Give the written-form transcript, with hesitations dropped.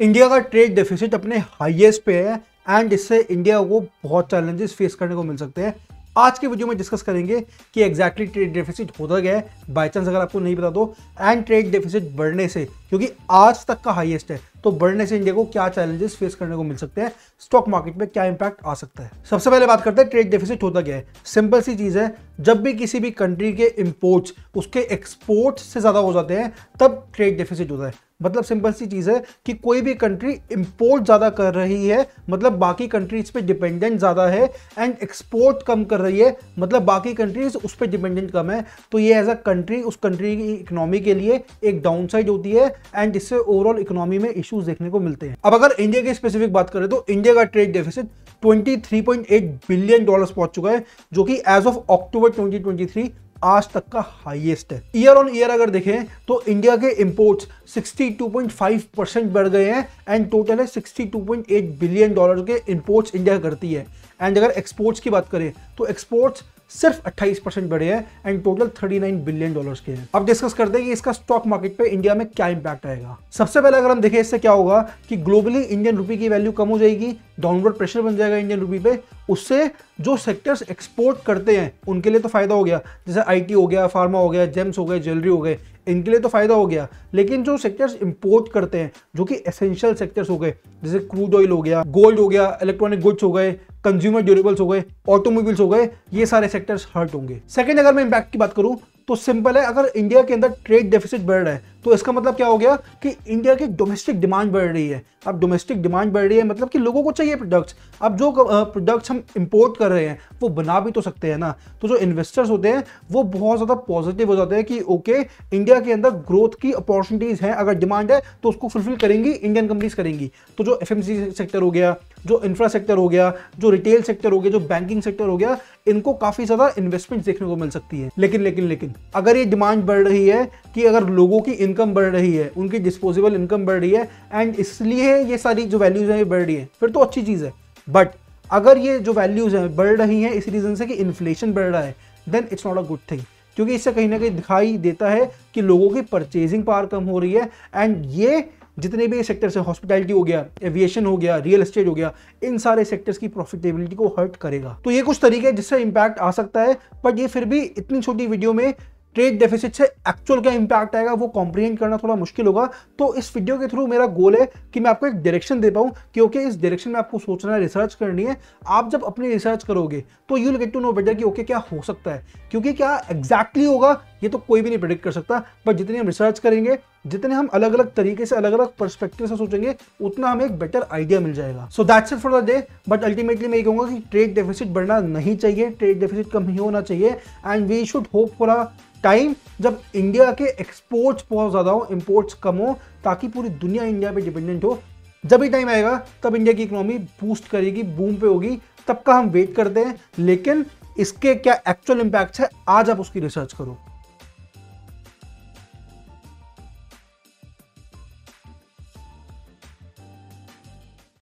India का trade deficit अपने highest पे है एंड इससे इंडिया को बहुत चैलेंजेस फेस करने को मिल सकते हैं। आज के वीडियो में डिस्कस करेंगे कि एग्जैक्टली ट्रेड डेफिसिट होता क्या है, बाय चांस अगर आपको नहीं पता तो, एंड ट्रेड डेफिसिट बढ़ने से, क्योंकि आज तक का हाईएस्ट है, तो बढ़ने से इंडिया को क्या चैलेंजेस फेस करने को मिल सकते हैं, स्टॉक मार्केट में क्या इंपैक्ट आ सकता है। सबसे पहले बात करते हैं ट्रेड डेफिसिट होता क्या है। सिंपल सी चीज है, जब भी किसी भी कंट्री के इंपोर्ट्स उसके एक्सपोर्ट से ज्यादा हो जाते हैं तब ट्रेड डेफिसिट होता है। मतलब सिंपल सी चीज है कि कोई भी कंट्री इंपोर्ट ज्यादा कर रही है, मतलब बाकी कंट्रीज पे डिपेंडेंट ज्यादा है, एंड एक्सपोर्ट कम कर रही है, मतलब बाकी कंट्रीज उस पर डिपेंडेंट कम है, तो ये एज अ कंट्री उस कंट्री की इकोनॉमी के लिए एक डाउन साइड होती है एंड इससे ओवरऑल इकोनॉमी में इश्यूज देखने को मिलते हैं। अब अगर इंडिया की स्पेसिफिक बात करें तो इंडिया का ट्रेड डेफिसिट 23.8 बिलियन डॉलर्स पहुंच चुका है, जो कि एज ऑफ अक्टूबर 2023 आज तक का हाईएस्ट है। ईयर ऑन ईयर अगर देखें तो इंडिया के इंपोर्ट्स 62.5% बढ़ गए हैं एंड टोटल है 62.8 बिलियन डॉलर के इंपोर्ट्स इंडिया करती है। एंड अगर एक्सपोर्ट्स की बात करें तो एक्सपोर्ट्स सिर्फ 28% बढ़े हैं एंड टोटल 39 बिलियन डॉलर्स के हैं। अब डिस्कस करते हैं कि इसका स्टॉक मार्केट पे इंडिया में क्या इंपैक्ट आएगा। सबसे पहले अगर हम देखें इससे क्या होगा कि ग्लोबली इंडियन रुपी की वैल्यू कम हो जाएगी, डाउनवर्ड प्रेशर बन जाएगा इंडियन रुपी पे। उससे जो सेक्टर्स एक्सपोर्ट करते हैं उनके लिए तो फायदा हो गया, जैसे आईटी हो गया, फार्मा हो गया, जेम्स हो गए, ज्वेलरी हो गए, इनके लिए तो फायदा हो गया। लेकिन जो सेक्टर्स इंपोर्ट करते हैं जो कि एसेंशियल सेक्टर्स हो गए, जैसे क्रूड ऑयल हो गया, गोल्ड हो गया, इलेक्ट्रॉनिक गुड्स हो गए, कंज्यूमर ड्यूरेबल्स हो गए, ऑटोमोबाइल्स हो गए, ये सारे सेक्टर्स हर्ट होंगे। सेकंड, अगर मैं इंपैक्ट की बात करूं तो सिंपल है, अगर इंडिया के अंदर ट्रेड डेफिसिट बढ़ रहा है तो इसका मतलब क्या हो गया कि इंडिया की डोमेस्टिक डिमांड बढ़ रही है। अब डोमेस्टिक डिमांड बढ़ रही है मतलब कि लोगों को चाहिए प्रोडक्ट्स। अब जो प्रोडक्ट्स हम इंपोर्ट कर रहे हैं वो बना भी तो सकते हैं ना, तो जो इन्वेस्टर्स होते हैं वो बहुत ज़्यादा पॉजिटिव हो जाते हैं कि ओके, इंडिया के अंदर ग्रोथ की अपॉर्चुनिटीज़ हैं, अगर डिमांड है तो उसको फुलफिल करेंगी इंडियन कंपनीज करेंगी। तो जो एफएमसीजी सेक्टर हो गया, जो इंफ्रा सेक्टर हो गया, जो रिटेल सेक्टर हो गया, जो बैंकिंग सेक्टर हो गया, इनको काफ़ी ज़्यादा इन्वेस्टमेंट देखने को मिल सकती है। लेकिन अगर ये डिमांड बढ़ रही है कि अगर लोगों की इनकम बढ़ रही है, उनकी डिस्पोजेबल इनकम बढ़ रही है एंड इसलिए ये सारी जो वैल्यूज हैं ये बढ़ रही है, फिर तो अच्छी चीज़ है। बट अगर ये जो वैल्यूज हैं बढ़ रही हैं इस रीज़न से कि इन्फ्लेशन बढ़ रहा है, then it's not a good thing, क्योंकि इससे कहीं ना कहीं दिखाई देता है कि लोगों की परचेजिंग पावर कम हो रही है एंड ये जितने भी सेक्टर्स हैं, हॉस्पिटैलिटी हो गया, एविएशन हो गया, रियल एस्टेट हो गया, इन सारे सेक्टर्स की प्रॉफिटेबिलिटी को हर्ट करेगा। तो ये कुछ तरीके हैं जिससे इंपैक्ट आ सकता है, बट ये फिर भी इतनी छोटी वीडियो में ट्रेड डेफिसिट से एक्चुअल क्या इंपैक्ट आएगा वो कॉम्प्रिहेंड करना थोड़ा मुश्किल होगा। तो इस वीडियो के थ्रू मेरा गोल है कि मैं आपको एक डायरेक्शन दे पाऊँ, क्योंकि इस डायरेक्शन में आपको सोचना है, रिसर्च करनी है। आप जब अपनी रिसर्च करोगे तो you will get to know better कि ओके क्या हो सकता है, क्योंकि क्या एग्जैक्टली होगा ये तो कोई भी नहीं प्रेडिक्ट कर सकता। बट जितनी हम रिसर्च करेंगे, जितने हम अलग अलग तरीके से, अलग अलग पर्सपेक्टिव से सोचेंगे, उतना हमें एक बेटर आइडिया मिल जाएगा। So that's it for the day. But ultimately मैं ये कहूँगा कि ट्रेड डेफिसिट बढ़ना नहीं चाहिए, ट्रेड डेफिसिट कम ही होना चाहिए and we should hope for a time जब इंडिया के एक्सपोर्ट्स बहुत ज़्यादा हो, इंपोर्ट्स कम हो, ताकि पूरी दुनिया इंडिया पे डिपेंडेंट हो। जब भी टाइम आएगा तब इंडिया की इकोनॉमी बूस्ट करेगी, बूम पे होगी, तब का हम वेट करते हैं। लेकिन इसके क्या एक्चुअल इंपैक्ट है, आज आप उसकी रिसर्च करो।